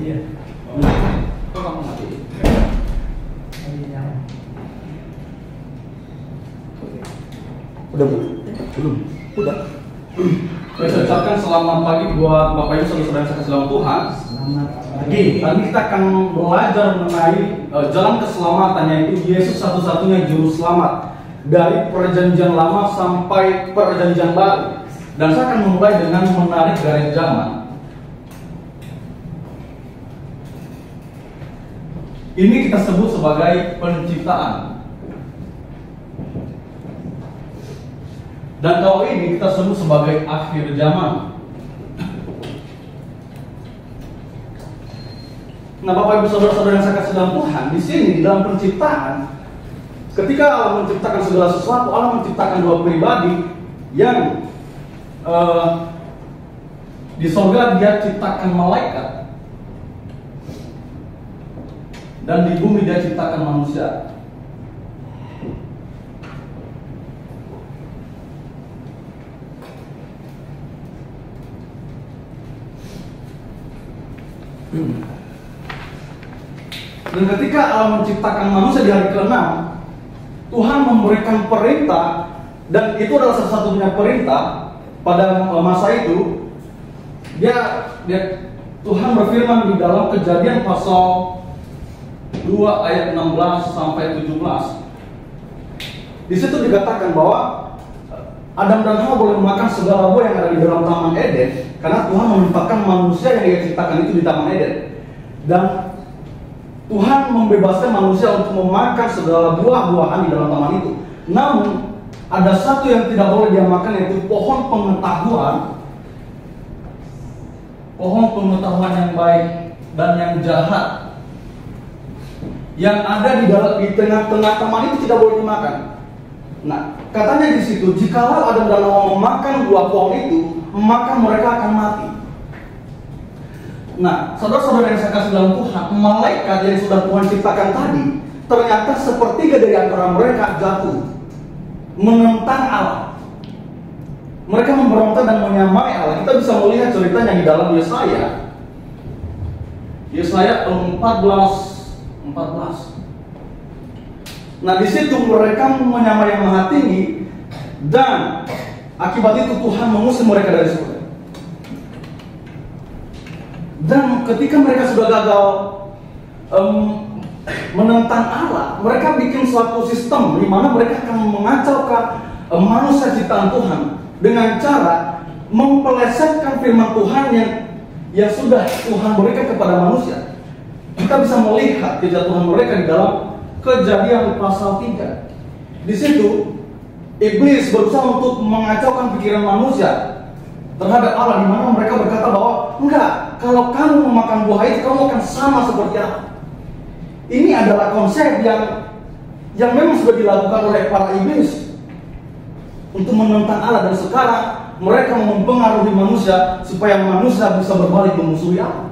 Iya. Kok kamu mati? Udah belum? Udah. Saya ucapkan selamat pagi buat Bapak Ibu saudara-saudara yang kasih dalam Tuhan. Selamat pagi. Tadi kita akan belajar mengenai jalan keselamatan, yaitu Yesus satu-satunya juru selamat dari perjanjian lama sampai perjanjian baru. Dan saya akan memulai dengan menarik garis zaman. Ini kita sebut sebagai penciptaan. Dan kalau ini kita sebut sebagai akhir zaman. Nah, Bapak Ibu saudara-saudara yang saya kasih dalam Tuhan, di sini di dalam penciptaan, ketika Allah menciptakan segala sesuatu, Allah menciptakan dua pribadi yang di surga Dia ciptakan malaikat, dan di bumi Dia ciptakan manusia. Dan ketika Allah menciptakan manusia di hari ke-6, Tuhan memberikan perintah, dan itu adalah satu-satunya perintah pada masa itu. Tuhan berfirman di dalam Kejadian pasal 2 ayat 16 sampai 17. Di situ dikatakan bahwa Adam dan Hawa boleh makan segala buah yang ada di dalam Taman Eden, karena Tuhan menempatkan manusia yang Dia ciptakan itu di Taman Eden. Dan Tuhan membebaskan manusia untuk memakan segala buah-buahan di dalam taman itu. Namun ada satu yang tidak boleh dia makan, yaitu pohon pengetahuan. Pohon pengetahuan yang baik dan yang jahat, yang ada di tengah-tengah taman itu tidak boleh dimakan. Nah, katanya di situ, jikalau Adam dan Hawa memakan buah pohon itu, maka mereka akan mati. Nah, saudara-saudara yang saya kasih dalam Tuhan, malaikat yang sudah Tuhan ciptakan tadi, ternyata sepertiga dari antara mereka jatuh menentang Allah. Mereka memberontak dan menyamai Allah. Kita bisa melihat ceritanya di dalam Yesaya 14. Nah, di situ mereka menyamai Yang Maha Tinggi, dan akibat itu Tuhan mengusir mereka dari surga. Dan ketika mereka sudah gagal menentang Allah, mereka bikin suatu sistem di mana mereka akan mengacaukan manusia ciptaan Tuhan dengan cara mempelesetkan firman Tuhan yang sudah Tuhan berikan kepada manusia. Kita bisa melihat kejatuhan mereka di dalam Kejadian pasal 3. Di situ iblis berusaha untuk mengacaukan pikiran manusia terhadap Allah, di mana mereka berkata bahwa enggak, kalau kamu memakan buah itu kamu akan sama seperti Allah. Ini adalah konsep yang memang sudah dilakukan oleh para iblis untuk menentang Allah, dan sekarang mereka mempengaruhi manusia supaya manusia bisa berbalik memusuhi Allah.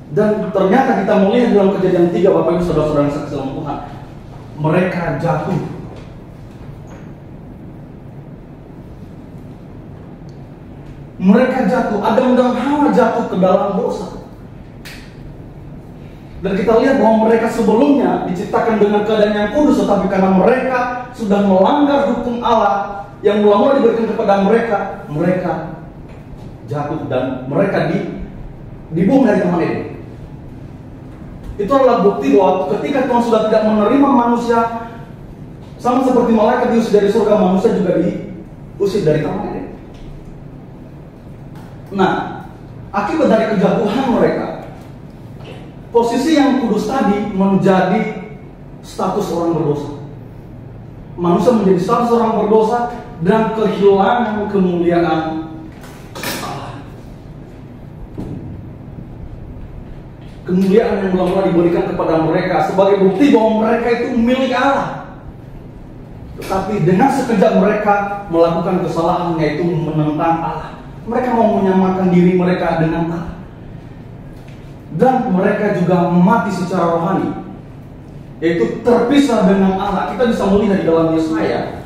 Dan ternyata kita melihat dalam Kejadian 3, Bapak Ibu saudara-saudara yang saksi dalam Tuhan, mereka jatuh. Mereka jatuh, Adam dan Hawa jatuh ke dalam dosa. Dan kita lihat bahwa mereka sebelumnya diciptakan dengan keadaan yang kudus, tetapi karena mereka sudah melanggar hukum Allah yang mula-mula diberikan kepada mereka, mereka jatuh dan mereka dibuang dari Taman Eden. Itu adalah bukti bahwa ketika Tuhan sudah tidak menerima manusia, sama seperti malaikat diusir dari surga, manusia juga diusir dari Taman Eden. Nah, akibat dari kejatuhan mereka, posisi yang kudus tadi menjadi status orang berdosa. Manusia menjadi status orang berdosa dan kehilangan kemuliaan Allah. Kemuliaan yang mula-mula diberikan kepada mereka sebagai bukti bahwa mereka itu milik Allah. Tetapi dengan sekejap mereka melakukan kesalahan, yaitu menentang Allah. Mereka mau menyamakan diri mereka dengan Allah, dan mereka juga mati secara rohani, yaitu terpisah dengan Allah. Kita bisa melihat di dalam Yesaya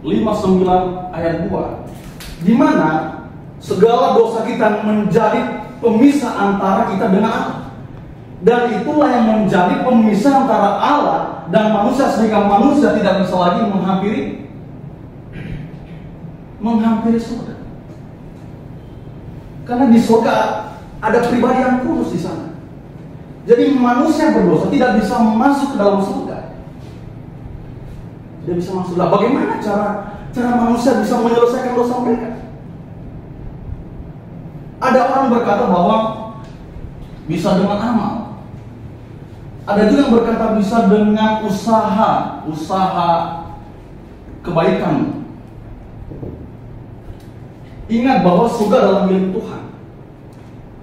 59 ayat 2, di mana segala dosa kita menjadi pemisah antara kita dengan Allah. Dan itulah yang menjadi pemisah antara Allah dan manusia, sehingga manusia tidak bisa lagi menghampiri surga. Karena di surga ada pribadi yang kudus di sana. Jadi manusia berdosa tidak bisa masuk ke dalam surga. Tidak bisa masuk. Lah, bagaimana cara manusia bisa menyelesaikan dosa mereka? Ada orang berkata bahwa bisa dengan amal. Ada juga yang berkata bisa dengan usaha kebaikan. Ingat bahwa surga adalah milik Tuhan.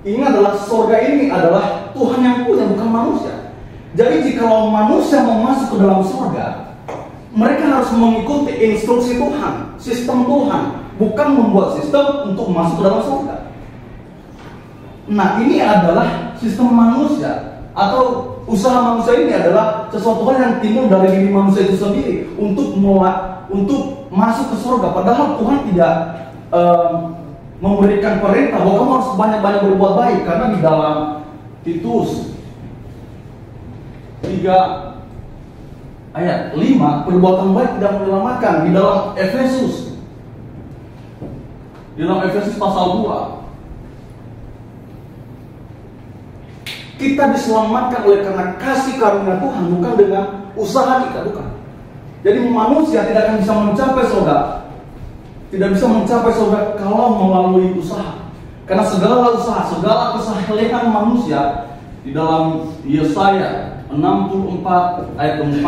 Ingat adalah surga ini adalah Tuhan yang punya, bukan manusia. Jadi jikalau manusia mau masuk ke dalam surga, mereka harus mengikuti instruksi Tuhan, sistem Tuhan, bukan membuat sistem untuk masuk ke dalam surga. Nah, ini adalah sistem manusia, atau usaha manusia ini adalah sesuatu hal yang timbul dari diri manusia itu sendiri untuk masuk ke surga. Padahal Tuhan tidak memberikan perintah bahwa kamu harus banyak-banyak berbuat baik, karena di dalam Titus 3 ayat 5, perbuatan baik tidak menyelamatkan. Di dalam Efesus pasal 2, kita diselamatkan oleh karena kasih karunia Tuhan, bukan dengan usaha kita, bukan. Jadi manusia tidak akan bisa mencapai surga, tidak bisa mencapai surga kalau melalui usaha. Karena segala usaha, segala kesalehan manusia, di dalam Yesaya 64 ayat 4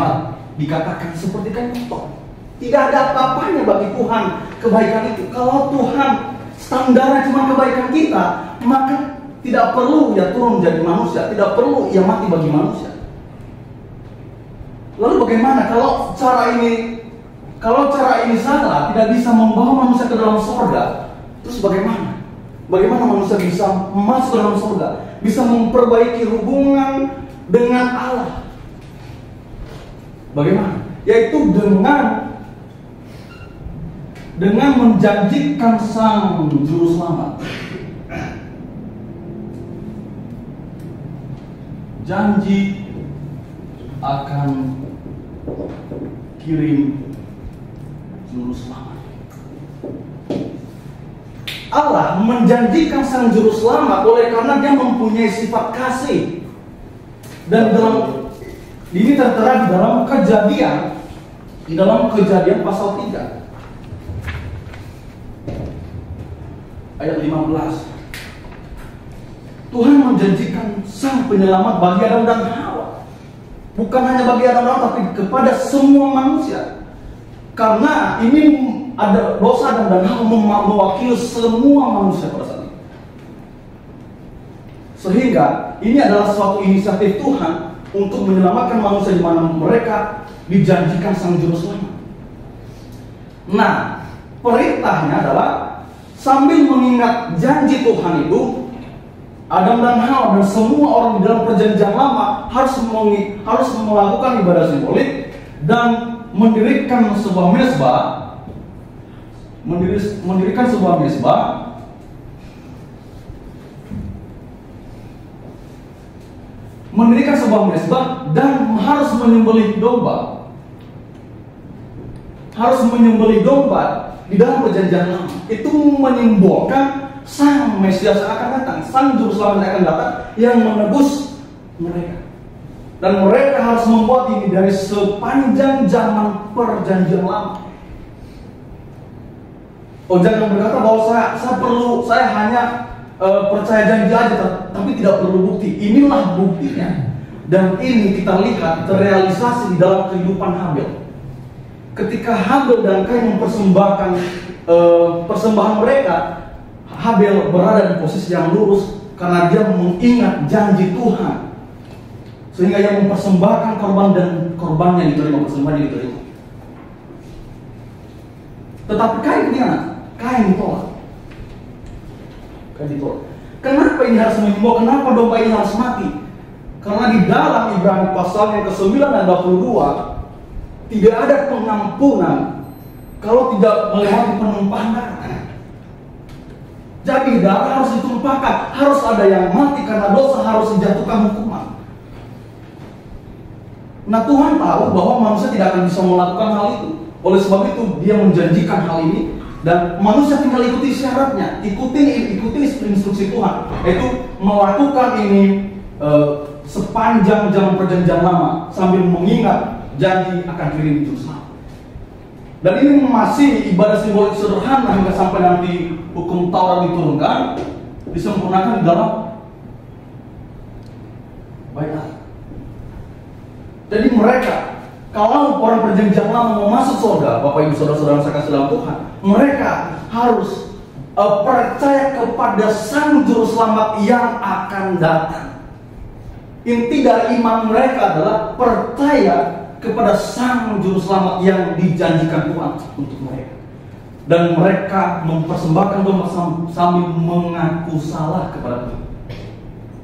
dikatakan seperti kain kotor. Tidak ada apa-apanya bagi Tuhan kebaikan itu. Kalau Tuhan standarnya cuma kebaikan kita, maka tidak perlu Ia turun menjadi manusia, tidak perlu Ia mati bagi manusia. Lalu bagaimana kalau cara ini salah, tidak bisa membawa manusia ke dalam surga? Terus bagaimana? Bagaimana manusia bisa masuk ke dalam surga? Bisa memperbaiki hubungan dengan Allah? Bagaimana? Yaitu dengan menjanjikan Sang Juru Selamat. Janji akan kirim Juru Selamat. Allah menjanjikan Sang Juru Selamat oleh karena Dia mempunyai sifat kasih. Dan ini tertera di dalam Kejadian pasal 3 ayat 15. Tuhan menjanjikan Sang Penyelamat bagi Adam dan Hawa. Bukan hanya bagi Adam dan Hawa, tapi kepada semua manusia. Karena ini ada dosa Adam dan Hawa mewakili semua manusia pada saat ini. Sehingga ini adalah suatu inisiatif Tuhan untuk menyelamatkan manusia, di mana mereka dijanjikan Sang Juru Selamat. Nah, perintahnya adalah sambil mengingat janji Tuhan itu, Adam dan Hawa dan semua orang di dalam perjanjian lama harus melakukan ibadah simbolik dan mendirikan sebuah mezbah, dan harus menyembelih domba di dalam perjanjian lama. Itu menyimbolkan Sang Mesias yang akan datang, Sang Juru Selamat yang akan datang, yang menebus mereka. Dan mereka harus membuat ini dari sepanjang zaman perjanjian lama. Oh, jangan berkata bahwa saya hanya percaya janji aja, tapi tidak perlu bukti. Inilah buktinya. Dan ini kita lihat terrealisasi di dalam kehidupan Habel. Ketika Habel dan Kain mempersembahkan persembahan mereka, Habel berada di posisi yang lurus karena dia mengingat janji Tuhan, sehingga ia mempersembahkan korban dan korbannya diterima, persembahannya diterima. Tetapi Kain ditolak. Kenapa ini harus menyimbol? Kenapa domba ini harus mati? Karena di dalam Ibrani pasal yang ke-9 dan 22 tidak ada pengampunan kalau tidak melewati penumpahan darah. terjadi, darah harus ditumpahkan, harus ada yang mati karena dosa, harus dijatuhkan hukuman. Nah, Tuhan tahu bahwa manusia tidak akan bisa melakukan hal itu. Oleh sebab itu dia menjanjikan hal ini, dan manusia tinggal ikuti syaratnya, ikuti instruksi Tuhan, yaitu melakukan ini sepanjang zaman perjanjian lama sambil mengingat janji akan kirim juru selamat. Dan ini masih ibadah simbolik sederhana hingga sampai nanti hukum Taurat diturunkan, disempurnakan di dalam Bait Allah. Jadi mereka, kalau orang perjanjian lama mau masuk surga, Bapak Ibu Saudara-saudara saya kasih dalam Tuhan, mereka harus percaya kepada Sang Juru Selamat yang akan datang. Inti dari iman mereka adalah percaya kepada Sang Juru Selamat yang dijanjikan Tuhan untuk mereka. Dan mereka mempersembahkan domba sambil mengaku salah kepada Tuhan.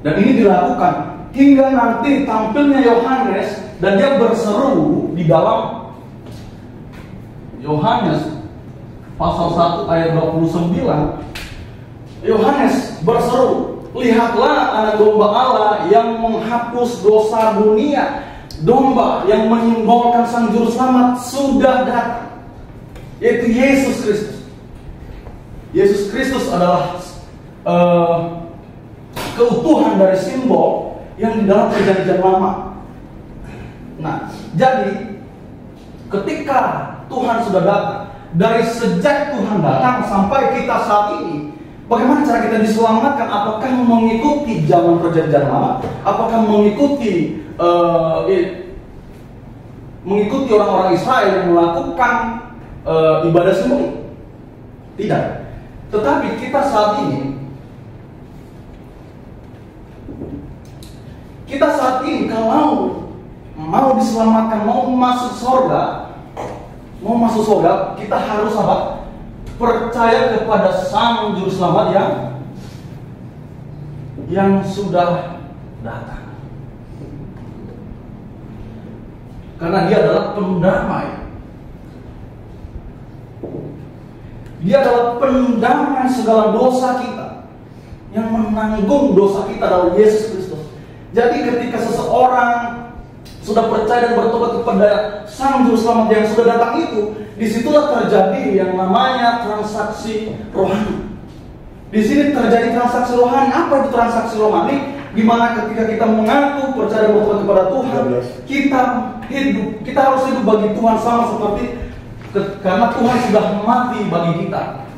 Dan ini dilakukan hingga nanti tampilnya Yohanes, dan dia berseru di dalam Yohanes pasal 1 ayat 29. Yohanes berseru, "Lihatlah anak domba Allah yang menghapus dosa dunia. Domba yang menyimbolkan Sang Juru Selamat sudah datang," yaitu Yesus Kristus. Yesus Kristus adalah keutuhan dari simbol yang di dalam perjanjian lama. Nah, jadi ketika Tuhan sudah datang, dari sejak Tuhan datang sampai kita saat ini, bagaimana cara kita diselamatkan? Apakah mengikuti zaman perjanjian lama? Apakah mengikuti orang-orang Israel yang melakukan ibadah simbolik? Tidak. Tetapi kita saat ini kalau mau diselamatkan, mau masuk surga, kita harus apa? Percaya kepada Sang Juru Selamat yang sudah datang. Karena dia adalah pendamai. Dia adalah pendamai segala dosa kita, yang menanggung dosa kita adalah Yesus Kristus. Jadi ketika seseorang sudah percaya dan bertobat kepada Sang Juru Selamat yang sudah datang itu, disitulah terjadi yang namanya transaksi rohani. Di sini terjadi transaksi rohani. Apa itu transaksi rohani? Di mana ketika kita mengaku percaya dan bertobat kepada Tuhan, kita harus hidup bagi Tuhan sama seperti karena Tuhan sudah mati bagi kita,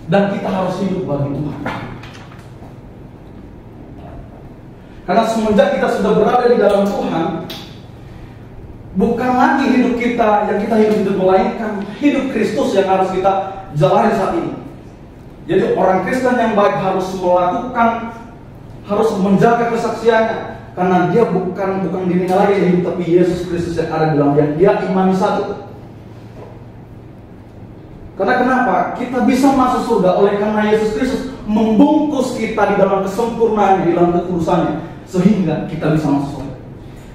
dan kita harus hidup bagi Tuhan. Karena semenjak kita sudah berada di dalam Tuhan, bukan lagi hidup kita yang kita hidup, melainkan hidup Kristus yang harus kita jalani saat ini. Jadi orang Kristen yang baik harus menjaga kesaksiannya, karena dia bukan dirinya lagi yang hidup, tapi Yesus Kristus yang ada di dalam dia imani satu. Karena kenapa? Kita bisa masuk surga oleh karena Yesus Kristus membungkus kita di dalam kesempurnaannya, di dalam kekudusannya, sehingga kita bisa masuk surga.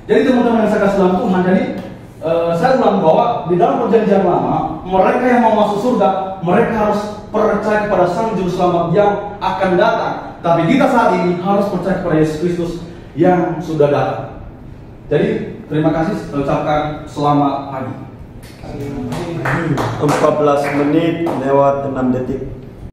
Jadi teman-teman yang saya kasih dalam Tuhan, jadi saya bilang bahwa di dalam perjanjian lama, mereka yang mau masuk surga, mereka harus percaya kepada Sang Juru Selamat yang akan datang. Tapi kita saat ini harus percaya kepada Yesus Kristus yang sudah datang. Jadi terima kasih, saya ucapkan selamat pagi. 14 menit lewat 6 detik.